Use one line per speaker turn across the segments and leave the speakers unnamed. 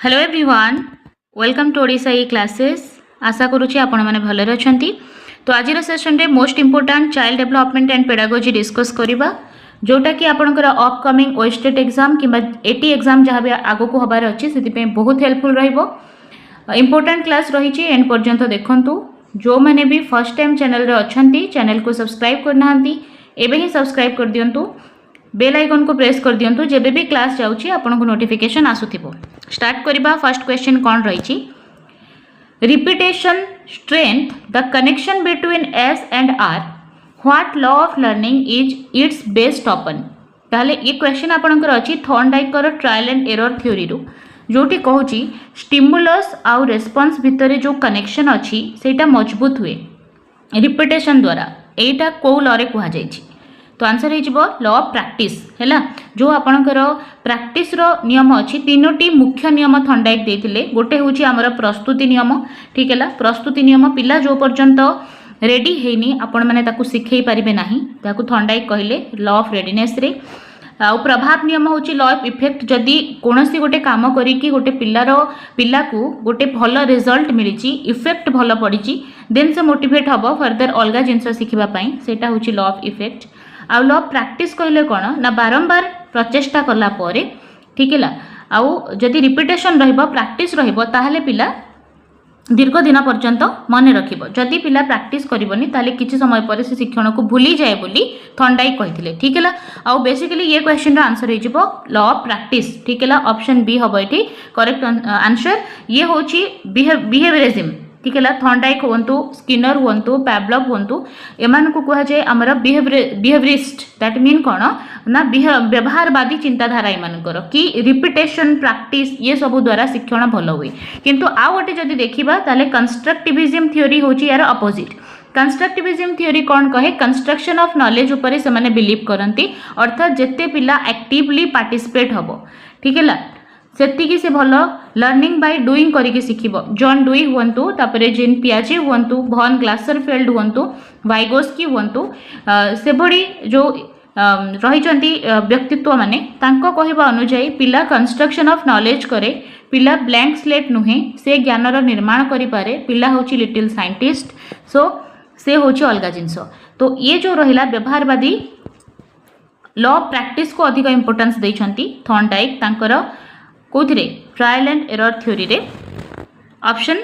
Hello everyone, welcome to Odisha E classes. आशा करुँच आपण मैंने भलरे अच्छा। तो आज सेशन रे most important child development and pedagogy discuss करवा, जोटा कि आपंकर अपकमिंग ओएस्टेट एग्जाम कि एटी एग्जाम जहाँ भी आग को हबार अच्छी से बहुत हेल्पफुल इंपोर्टेंट क्लास रही एंड पर्यंत देखूँ। जो मैंने भी फर्स्ट टाइम चैनल रे अच्छा चैनल को सब्सक्राइब करना एवं ही सब्सक्राइब कर दिंतु, बेल आइकन को प्रेस कर दिंतु, जब भी क्लास जाऊँगी आपको नोटिफिकेशन आसुथिबो। स्टार्ट करिबा। फर्स्ट क्वेश्चन कौन रही? Repetition strength the connection between S and R, what law of learning is its based upon. ताहले ये क्वेश्चन आपनकर अछि थॉर्नडाइकर ट्रायल एंड एरर थ्योरी रु, जोटी कहूची स्टिमुलस आउ रेस्पॉन्स भितर जो कनेक्शन अछि सेटा मजबूत हुए रिपीटेशन द्वारा। एटा को लॉ रे कहा जायछि? तो आंसर हो लॉ ऑफ प्रैक्टिस है। जो आपणकर प्रैक्टिस रो नियम अच्छी तीनोटी मुख्य नियम थॉर्नडाइक देथिले। गोटे होची हमर प्रस्तुति नियम, ठीक है। प्रस्तुति नियम पिला जो पर्यंत रेडी हेनी आपण माने ताकू सिखै पारिबे नाही, ताकू थॉर्नडाइक कहले लॉ ऑफ रेडीनेस रे। आ प्रभाव नियम होची लॉ ऑफ इफेक्ट। जदि कोनोसी गोटे काम करी कि गोटे पिला को गोटे भल रिजल्ट मिली, इफेक्ट भल पड़ी, देन से मोटिवेट हबो फर्दर अलगा जिनस शिखिबा पई, सेटा होची लॉ ऑफ इफेक्ट। आउ लॉ ऑफ प्रैक्टिस कहले कौन ना बारंबार प्रचेष्टा कला परे, ठीक है। आउ जदि रिपीटेशन रहिबो प्रैक्टिस रहिबो ताहले पिला दीर्घ दिन पर्यंत मन रखिबो। जदि पिला प्रैक्टिस करिवनी ताहले किछि समय पर से शिक्षण को भूली जाए बोली थॉर्नडाइक कहिथिले, ठीक है। आउ बेसिकली ये क्वेश्चन रो आंसर हेजिबो लॉ ऑफ प्रैक्टिस, ठीक है। ऑप्शन बी हबो एठी करेक्ट आंसर। ये होची बिहेवियरिज्म, ठीक है। थॉर्नडाइक हुंतु, स्किनर हुंतु, पैवलव हुंतु, एमान को कहा जाए हमर बिहेवियरिस्ट। दैट मीन कौन ना व्यवहारवादी चिंताधारा एमानकर कि रिपीटेशन प्रैक्टिस ये सब द्वारा शिक्षण भल हुए। किंतु आउ गोटे जदि देखिबा ताले कंस्ट्रक्टिविज्म थ्योरी होची यार अपोजिट। कंस्ट्रक्टिविज्म थ्योरी कौन कहे? कंस्ट्रक्शन ऑफ नॉलेज ऊपर से माने बिलीव करती, अर्थात जेते पिला एक्टिवली पार्टिसिपेट हबो, ठीक है, सेतिकी से भल लर्निंग बाय डूइंग करके शिखिबो। जॉन डुई हुंतु, तापरे जीन पियाजे हुंतु, भन ग्लासरफेल्ड हुंतु, वाइगोस्की हुंतु, से भड़ी जो रहिचंती व्यक्तित्व माने तांको कहिबा अनुसार पिला कंस्ट्रक्शन ऑफ नॉलेज करे, पिला ब्लैंक स्लेट नुहे, से ज्ञानर निर्माण करि पारे, पिला होची लिटिल साइंटिस्ट, सो से होची अलगा जिंस। तो ये जो रहिला व्यवहारवादी लॉ ऑफ प्रैक्टिस को अधिक इंपोर्टेंस दैछंती थॉर्नडाइक तांकर कोथिरे ट्रायल एंड एरर थ्योरी रे। ऑप्शन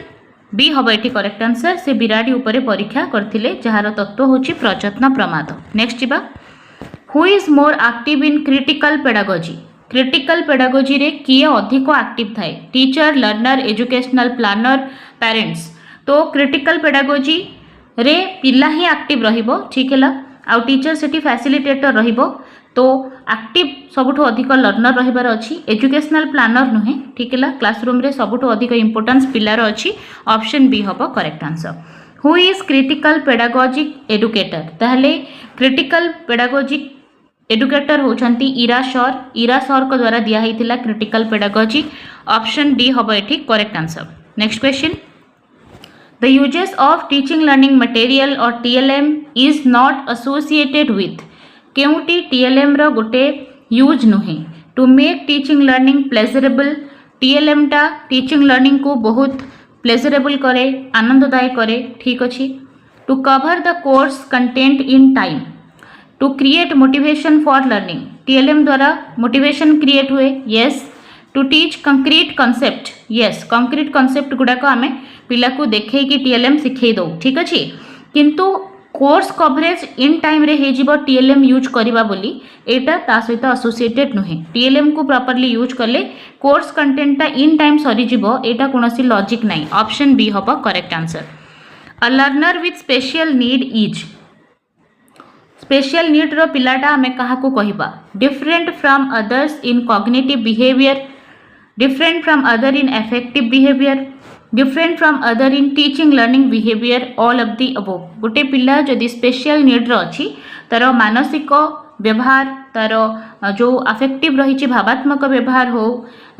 बी हबो एठी करेक्ट आंसर। से बिराडी ऊपर परीक्षा करथिले जहार तत्व होची प्रयत्न प्रमाद। नेक्स्ट जिबा, who is more active in critical pedagogy. Critical pedagogy रे किए अधिक एक्टिव थाए? Teacher, learner, educational planner, parents. तो क्रिटिकल पेडागोजी रे पिला ही एक्टिव रहिबो, ठीक है। आउ टीचर सेठी फैसिलिटेटर रहिबो, तो एक्टिव सबुठ अधिक लर्नर रहिबार अछि, एजुकेशनल प्लानर नुहे, ठीक है। क्लासरूम रे सबुठ अधिक इंपोर्टेंस पिलार अछि। ऑप्शन बी हबो correct answer. Who is critical pedagogic educator? ताहले क्रिटिकल पेडागोजिक एडुकेटर होचंती इरा शॉर। इरा शॉर को द्वारा दिया हिथिला क्रिटिकल पेडागोजी। ऑप्शन डी हबो एठी correct answer. Next question, the uses of teaching learning material और TLM is not associated with. केउटी टीएलएम रो गोटे यूज नुहे to make teaching learning pleasurable. TLM टा टीचिंग लर्निंग को बहुत प्लेजरेबल करे, आनंददायक करे, ठीक अच्छी। To cover the course content in time, to create motivation for learning. TLM द्वारा मोटिवेशन क्रिएट हुए, yes. To teach concrete concept, yes. Concrete concept गुड़ाक आमे पिला को देखे कि टीएलएम शिखे दो, ठीक अच्छे। किंतु कोर्स कवरेज इन टाइम रे हे जीवो टीएलएम यूज करिबा बोली एटा ता सहित एसोसिएटेड नुहे। टीएलएम को प्रॉपर्ली यूज करले कोर्स कंटेंट ता इन टाइम सरी जीवो, एटा कोनोसी लॉजिक नाही। ऑप्शन बी हबो correct answer. A learner with special need is. Special need रो पिलाटा हमें कहा को कहिबा? Different from others in cognitive behaviour, different from other in affective behaviour, different from other in teaching learning behaviour, all of the above. गोटे पिला जदि special need रो अछि तार मानसिक व्यवहार, तार जो अफेक्टिव रही भावात्मक व्यवहार हो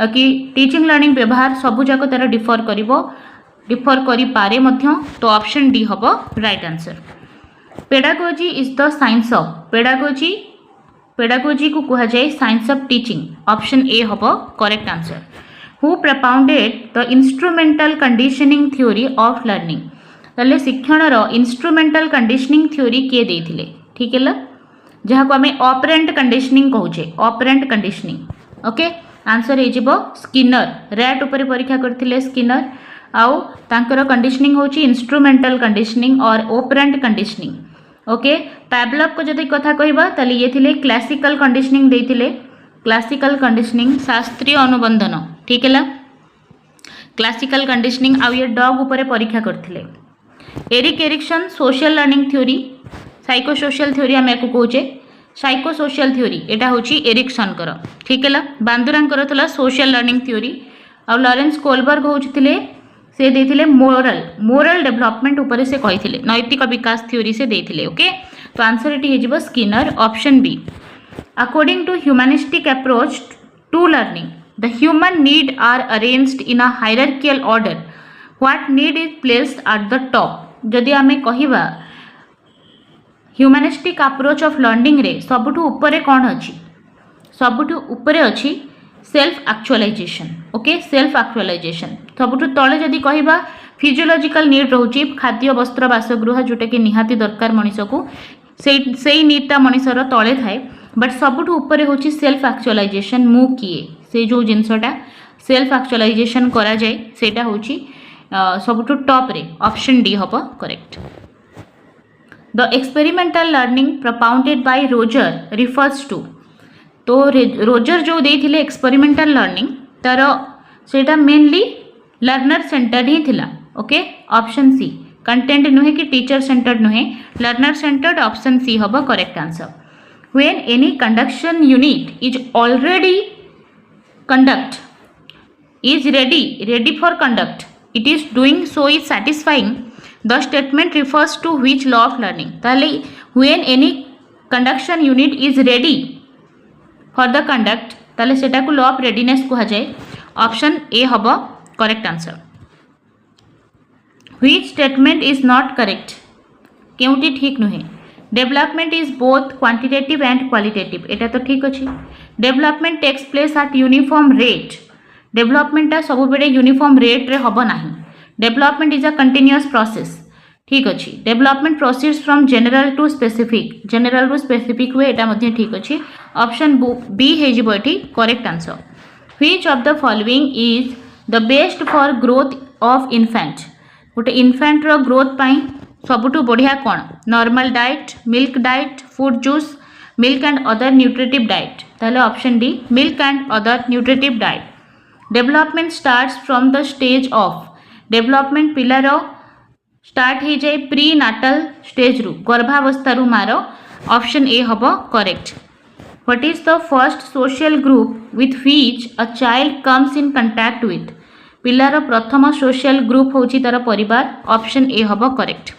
कि टीचिंग लर्निंग व्यवहार सबू जाक तार डिफर करि पारे मध्य। तो ऑप्शन डी हबो right answer. Pedagogy is the science of. Pedagogy को कहा जाए science of teaching. Option A हबो correct answer. Who propounded the instrumental conditioning theory of learning ताले शिक्षण रो इंस्ट्रूमेंटल कंडीशनिंग थ्योरी किए देथिले ठीक है जहाँ को आम ऑपरेंट कंडीशनिंग कहूचे ऑपरेंट कंडीशनिंग ओके आंसर हो स्किनर रैट उपर परीक्षा करथिले स्किनर आउ तांकर कंडीशनिंग होची इंस्ट्रूमेंटल कंडीशनिंग और ऑपरेंट कंडीशनिंग ओके पैवलव को जदि कथा कहबा ताले ये थिले क्लासिकल कंडीशनिंग देथिले क्लासिकल कंडीशनिंग शास्त्रीय अनुबंधन ठीक है क्लासिकल कंडीशनिंग आउ ये डॉग उपर परीक्षा करथिले Erik Erikson social learning theory psycho social theory आम या कहे साइको सोशल थ्योरी यहाँ हूँ एरिक्सन कर ठीक है बांदुरांकर थला सोशल लर्निंग थ्योरी आउ लॉरेंस कोलबर्ग होते से देथिले मोरल मोरल डेवलपमेंट उपर से कही नैतिक विकास थ्योरी से देथिले ओके तो आंसर ये हो Skinner option B according to humanistic approach to learning the human need are arranged in a hierarchical order what need is placed at the top जदि आम कहवा ह्यूमनिस्टिक अप्रोच ऑफ लर्निंग रे सबुठु ऊपर कौन अच्छी सबुठु ऊपर अच्छी self actualization okay self actualization सबुठु तले जदि कहबा फिजियोलॉजिकल नीड रोचे खाद्य वस्त्र बासगृह जोटा कि निहाती दरकार मनीष को से नीडटा मनीषर तले थाए बट सबुठु ऊपर होची सेल्फ एक्चुअलाइजेशन मु किए से जो जिनसटा सेल्फ एक्चुअलाइजेशन करा जाए सेटा होची सबुठु टॉप रे ऑप्शन डी हबो correct The experimental learning propounded by Roger refers to तो रोजर जो देथिले एक्सपेरिमेंटल लर्निंग तार सेटा मेनली लर्नर सेंटर्ड ही थिला ओके ऑप्शन सी कंटेंट नुहे कि टीचर सेंटर्ड नुहे लर्नर सेंटर्ड ऑप्शन सी हबो correct answer when any conduction unit is already conduct is ready for conduct it is doing so is satisfying the statement refers to which law of learning ताले when any conduction unit is ready for the conduct ताले सेटा को law of readiness कहा जाए option A हबो correct answer which statement is not correct केउटी ठीक नुहे development is both quantitative and qualitative एटा तो ठीक अच्छी development takes place at uniform rate डेवलपमेंटा सब बेले यूनिफॉर्म रेट रे हबो नाही development is a continuous process ठीक अच्छी development proceeds from general to specific हुए एटा मध्य ठीक अच्छी ऑप्शन बी हेजिबो एठी correct answer which of the following is the best for growth of infant गोटे इन्फेंट रो ग्रोथ पाई सबुठु बढ़िया कौन normal diet milk diet food juice milk and other nutritive diet ताहले option D milk and other nutritive diet development starts from the stage of development पिलार start हो जाए प्री नाटल स्टेज रु गर्भावस्था मार ऑप्शन ए हबो correct what is the first social group with which a child comes in contact with पिलार प्रथम social group होची तार परिवार ऑप्शन ए हबो correct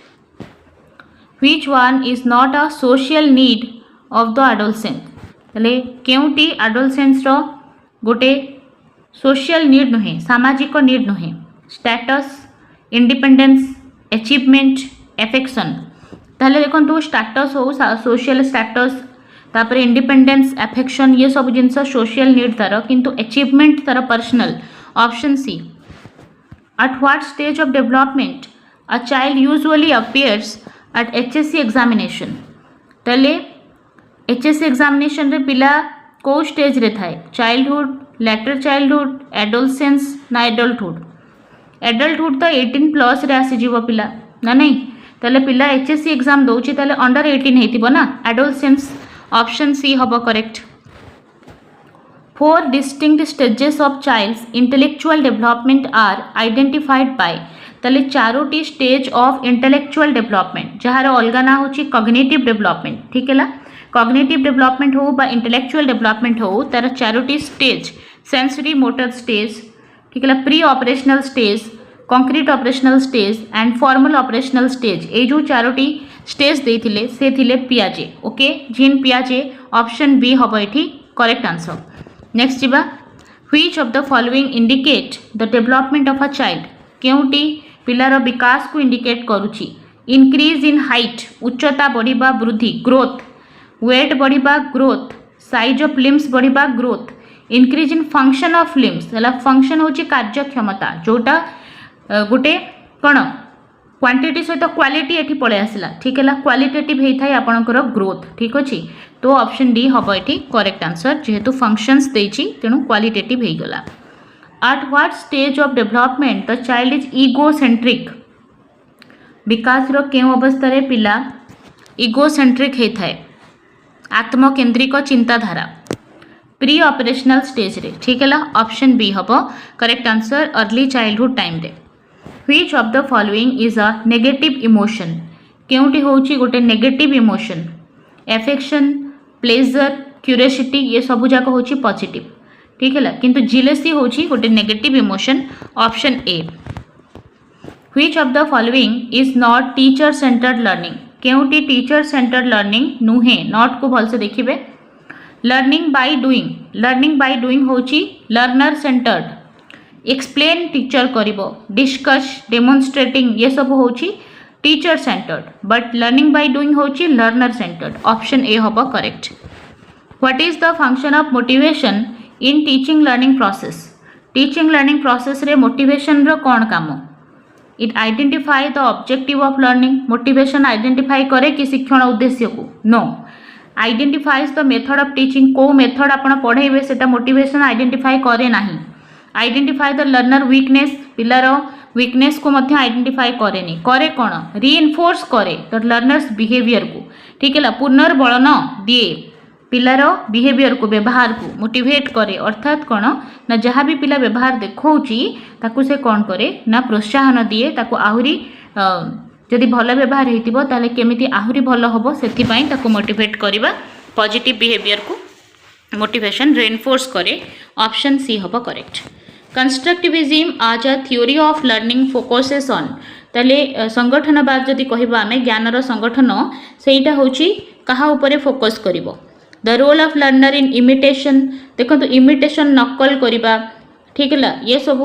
which one is not a social need of the adolescent तले केउटी adolescence रो गोटे social need नुहे सामाजिक नीड नुहे स्टेटस इंडिपेंडेंस अचीवमेंट एफेक्शन ताहले देखो स्टेटस हो सोशल स्टेटस तापर इंडिपेंडेंस एफेक्शन ये सब जिनस सोशल नीड तार किंतु अचीवमेंट तार personal option C at what stage of development a child usually appears at HSC examination ताहले एचएससी एग्जामिनेशन रे पिला को स्टेज रे थाए चाइल्डहुड लेटर चाइल्डहुड एडोलसेंस ना एडल्टहुड एडल्टहुड तो 18+ रे आसीजिवो पिला ना नहीं ताले पिला एचएससी एग्जाम दौची ताले अंडर 18 हेतिबो ना एडोलसेंस ऑप्शन सी हबो correct 4 distinct stages of child's intellectual development are identified by ताले चारोटी स्टेज ऑफ इंटेलेक्चुअल डेवलपमेंट जहार अलगा ना होची कॉग्निटिव डेवलपमेंट ठीक है कॉग्निटिव डेवलपमेंट हो बा इंटेलेक्चुअल डेवलपमेंट हो तार Charoti stage sensory motor stage ठीक है pre operational stage concrete operational stage and formal operational stage ये जो चारोटी स्टेज देथिले से थिले पियाजे ओके जीन पियाजे ऑप्शन बी हबो एठी करेक्ट आंसर नेक्स्ट जीवा which of the following indicate the development of a child केउटी पिलार विकास को इंडिकेट करूची इंक्रीज इन हाइट उच्चता बढ़िबा वृद्धि growth wait बढ़िबा growth size of limbs बढ़िबा growth increase in function of limbs है function हूँ कार्यक्षमता जोटा गोटे कौन क्वांटिटी सहित क्वालिटी एठी पळे आसला ठीक है क्वालिटेटिव होता है आपणकर ग्रोथ ठीक अच्छे तो ऑप्शन डी हम ये करेक्ट आंसर जेहेतु फंक्शंस देछि तेणु क्वालिटेटिव हो गला। At what stage of development the child is egocentric विकास रो केउ अवस्था रे पिला इगोसेंट्रिक होता है आत्मकेन्द्रिक चिंताधारा प्री ऑपरेशनल स्टेज रे ठीक है ऑप्शन बी हम correct answer early childhood time रे। Which of the following is a negative emotion केउटी होची गोटे negative emotion affection pleasure curiosity ये सब जाक होची पॉजिटिव ठीक है किंतु जिलेसी होची गोटे negative emotion option A. Which of the following is not teacher centred learning केउटी टीचर सेंटर्ड लर्निंग नुहे नॉट को भलसे देखिबे लर्निंग बाय डूइंग होची लर्नर सेंटर्ड एक्सप्लेन टीचर करिबो डिस्कस डेमोन्स्ट्रेटिंग ये सब होची teacher centred but learning by doing होची लर्नर सेंटर्ड ऑप्शन ए होबो correct. What is the function of motivation in teaching learning process रे मोटिवेशन रो कोन काम it identify the objective of learning motivation identify करे कि शिक्षण उद्देश्य को नो identifies the method of teaching को मेथड आपण पढ़ेबे सेटा मोटिवेशन आइडेंटिफाई करे नाही आइडेंटिफाई द लर्नर वीकनेस पिलार वीकनेस को मध्य आइडेंटिफाई करेनी करे कौन रीइनफोर्स करे द लर्नर्स बिहेवियर को ठीक है पुनर्बलन दिए पिलार बिहेवियर को व्यवहार को मोटिवेट करे अर्थात कौन ना जहाँ भी पिला व्यवहार देखौची ताकू से कौन करे ना प्रोत्साहन दिए ताकू आहुरी जदि भल व्यवहार होइतिबो ताले केमिति आहुरी भल होबो सेथिपई ताकू मोटिवेट करबा पॉजिटिव बिहेवियर को मोटिवेशन रेनफोर्स करे ऑप्शन सी होबो करेक्ट। कंस्ट्रक्टिविज्म आज a theory of learning focuses on ताले संगठनवाद जदि कहबा आमे ज्ञानर संगठन सेटा होची कहा उपरे फोकस करिवो the role of learner in imitation देखो इमिटेशन नकल करबा ठीक है ये सब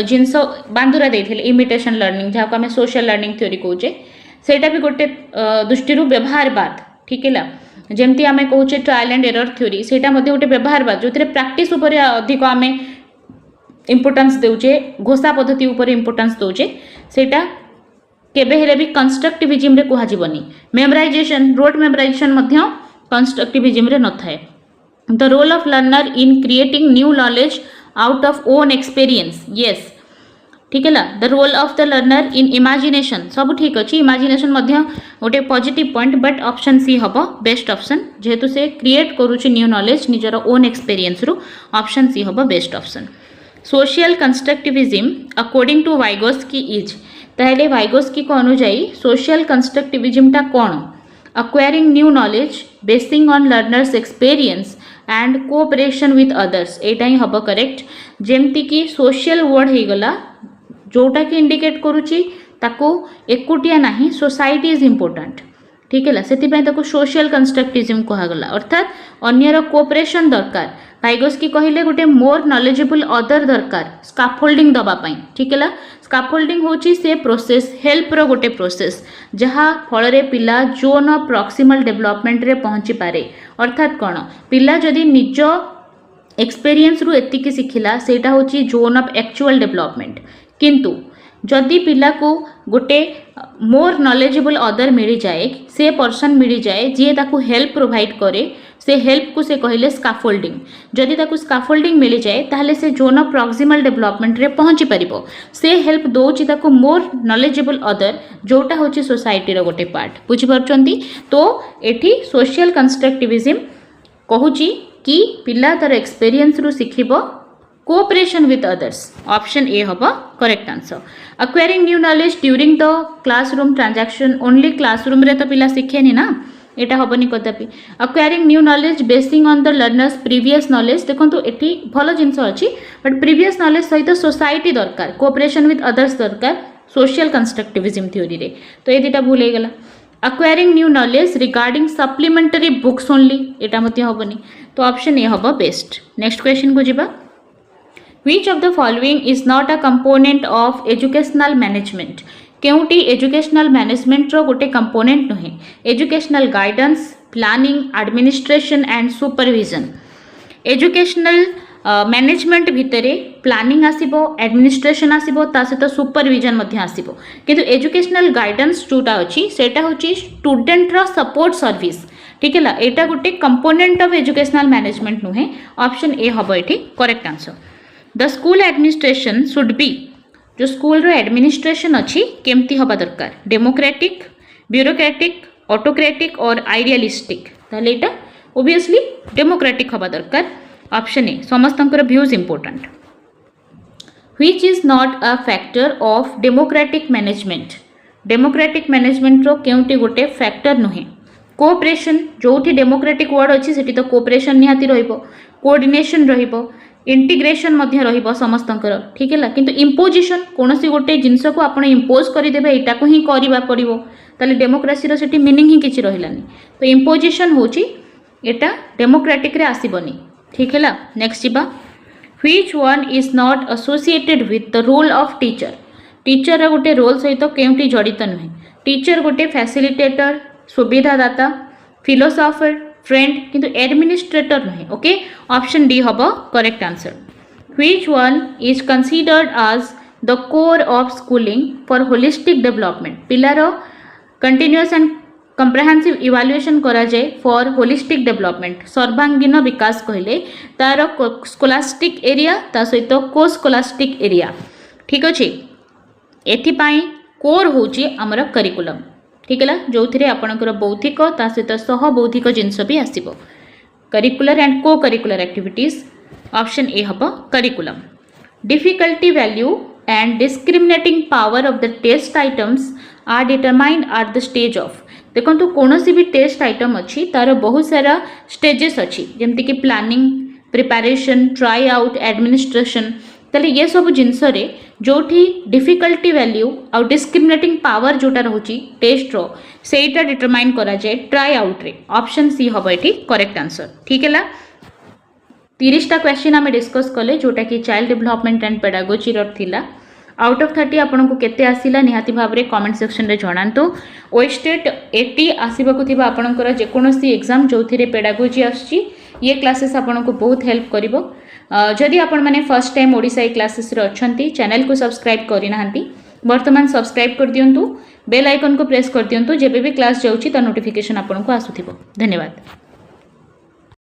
जिनस बांधुरा देथिले इमिटेशन लर्निंग जहाँ को आम सोशल लर्निंग थ्योरी कहे सेटा भी गोटे दृष्टि व्यवहारवाद ठीक है जमती आम कहे ट्रायल एंड एरर थ्योरी सेटा गोटे व्यवहारवाद जो प्रैक्टिस उपर अधिक आम इम्पोर्टेंस देउचे घोषा पद्धति उपर इम्पोर्टेंस दौचे सेटा केबे हेले भी कंस्ट्रक्टिविज्म रे कहा जीवनी मेमोराइजेशन रोड मेमोराइजेशन मध्य कंस्ट्रक्टिविज्म रे न थाए the role of learner in creating new knowledge out of own experience yes ठीक है the role of the learner in imagination सब ठीक अच्छे इमेजिनेशन मध्य गोटे positive point but option C हम बेस्ट ऑप्शन जेहेतु से क्रिएट करुच्ची न्यू नॉलेज निजर ओन एक्सपीरियंस रु ऑप्शन सी हम best option. Social constructivism according to Vygotsky is ताहले वाइगोस्की को अनुजाई सोशल कंस्ट्रक्टिविज्म टा कौन acquiring new knowledge basing on learners experience and cooperation with others Etah he hub correct जेमती कि social word हो गला जोटा कि इंडिकेट करुच्ची ताको एकुटिया नहीं सोसाइटी इज इम्पोर्टेंट ठीक है से सोशल कंस्ट्रक्टिविज्म कहगला अर्थात अन्यर कोऑपरेशन दरकार वाइगोस्की कहले गोटे मोर नॉलेजेबल अदर दरकार स्काफोल्डिंग दवापाई ठीक है स्काफोल्डिंग होची से प्रोसेस हेल्प रो गोटे प्रोसेस जहाँ फल रे पिला जोन ऑफ प्रॉक्सिमल डेवलपमेंट रे पहुँची पारे अर्थात कौन पिला जदि निज एक्सपीरियंस रु एतिकी शिखिला सेटा होची जोन ऑफ एक्चुअल डेवलपमेंट किंतु जदि पिला को गोटे मोर नॉलेजेबल अदर मिल जाए से पर्सन मिल जाए जी ताकू हेल्प प्रोवाइड करे से हेल्प को से कहले स्काफोल्डिंग जदि ताकू स्काफोल्डिंग मिल जाए ताहले से जोन ऑफ प्रॉक्सिमल डेवलपमेंट रे पहुँची पारिबो से हेल्प दोची ताकू मोर नॉलेजेबल अदर जोटा होची सोसाइटी रो गोटे पार्ट बुझी पारछंती तो एठी सोशल कंस्ट्रक्टिविज्म कहूची कि पिला तार एक्सपीरियंस रु सिखिबो cooperation with others option A हम correct answer. Acquiring new knowledge during the classroom transaction only classroom रे तो पिला शिखेनी ना एटा हेनी कदापि acquiring new knowledge basing on the learner's previous knowledge देखो एटी भल जिनस अच्छी बट प्रीवियस नॉलेज सहित सोसाइटी दरकार कोऑपरेशन विथ अदर्स दरकार सोशल कंस्ट्रक्टिविज्म थ्योरी रे तो ये दुटा भूल गला। Acquiring new knowledge regarding supplementary books only एटा मते हेनी तो ऑप्शन ए हम बेस्ट। नेक्स्ट क्वेश्चन को जीवा Which of the following is not a component of educational management केउटी एजुकेशनल मैनेजमेंट रो गोटे कंपोनेंट नुहे educational guidance planning administration and supervision educational management भितर प्लानिंग आसीबो एडमिनिस्ट्रेशन आसीबो ता सहित सुपरविजन मध्य आसीबो किंतु एजुकेशनल गाइडेंस जोटा अछि सेटा होछि स्टूडेंट रो सपोर्ट सर्विस ठीक है एटा गोटे कंपोनेंट ऑफ एजुकेशनल मैनेजमेंट नुहे ऑप्शन ए हबो एठी correct answer the school administration should be जो स्कूल रो एडमिनिस्ट्रेशन अछि केमती हबा दरकार डेमोक्रेटिक ब्यूरोक्रेटिक ऑटोक्रेटिक और आइडियलिस्टिक ताले एटा ओबियसली डेमोक्रेटिक हबा दरकार ऑप्शन ए समस्तंकर views important which is not a factor of democratic management रो केउटी गोटे फैक्टर नुहे कोऑपरेशन जोठी डेमोक्रेटिक वर्ड अछि सेठी तो कोऑपरेशन निहाती रहिबो कोऑर्डिनेशन रहिबो इंटीग्रेशन मध्य रहिबो समस्तंकर ठीक है किंतु इम्पोजिशन कोनोसी गोटे जिंस को आपण इम्पोज करि देबे एटा को ही करिबा पड़िबो ताले डेमोक्रेसी रो सेठी मीनिंग ही किछि रहिलानी तो इम्पोजिशन होची एटा डेमोक्रेटिक रे आसीबनी ठीक है नेक्स्ट जीवा which one is not associated with the role of teacher रो गोटे रोल सहित केउटी जड़ित नुहे टीचर गोटे फैसिलिटेटर सुविधादाता फिलोसोफर फ्रेंड किंतु एडमिनिस्ट्रेटर नुहे ओके ऑप्शन डी हबो correct answer which one is considered as the core of schooling for holistic development पिलार कंटिन्यूअस एंड कंप्रेहेंसिव इवैल्यूएशन करा जाए फॉर होलिस्टिक डेवलपमेंट सर्वांगीन विकास कहले तार स्कोलास्टिक एरिया ता सहित को स्कोलास्टिक एरिया ठीक अच्छे एथिपाई कोर होची हमर करिकुलम ठीक है जो थे आपणकर बौद्धिक ता सहित सह बौद्धिक जिनस भी आसीबो curricular and co-curricular activities option A हबो curriculum difficulty value and discriminating power of the test items are determined at the stage of देखो कौन भी टेस्ट आइटम अच्छी तार बहुत सारा स्टेजेस अच्छी जमती कि planning preparation try out administration ताले ये सब जिनस जो डिफिकल्टी वैल्यू आउ डिस्क्रिमिनेटिंग पावर जोटा रोची टेस्ट रो सेटा डिटरमाइन करा जाए ट्राई आउट रे ऑप्शन सी हम ये करेक्ट आंसर ठीक है 30टा क्वेश्चन आम डिस्कस कले जोटा कि चाइल्ड डेवलपमेंट एंड पेडागोजी थिला आउट ऑफ 30 आपन को केते आसिला निहाती भाव रे कमेंट सेक्शन रे जणांतु ओएस्टेट 80 आसीबा को थिबा आपनकर जे कोनोसी एग्जाम जोथिरे पेडागोजी आछि ये क्लासेस आपन को बहुत हेल्प करिवो जदि आपण माने फर्स्ट टाइम ओडिसा क्लासेस रे अछंती चैनल को सब्सक्राइब करि नाहंती वर्तमान सब्सक्राइब कर दियंतु बेल आइकन को प्रेस कर दियंतु जेबे भी क्लास जाउची ता नोटिफिकेशन आपन को आसुथिबो धन्यवाद।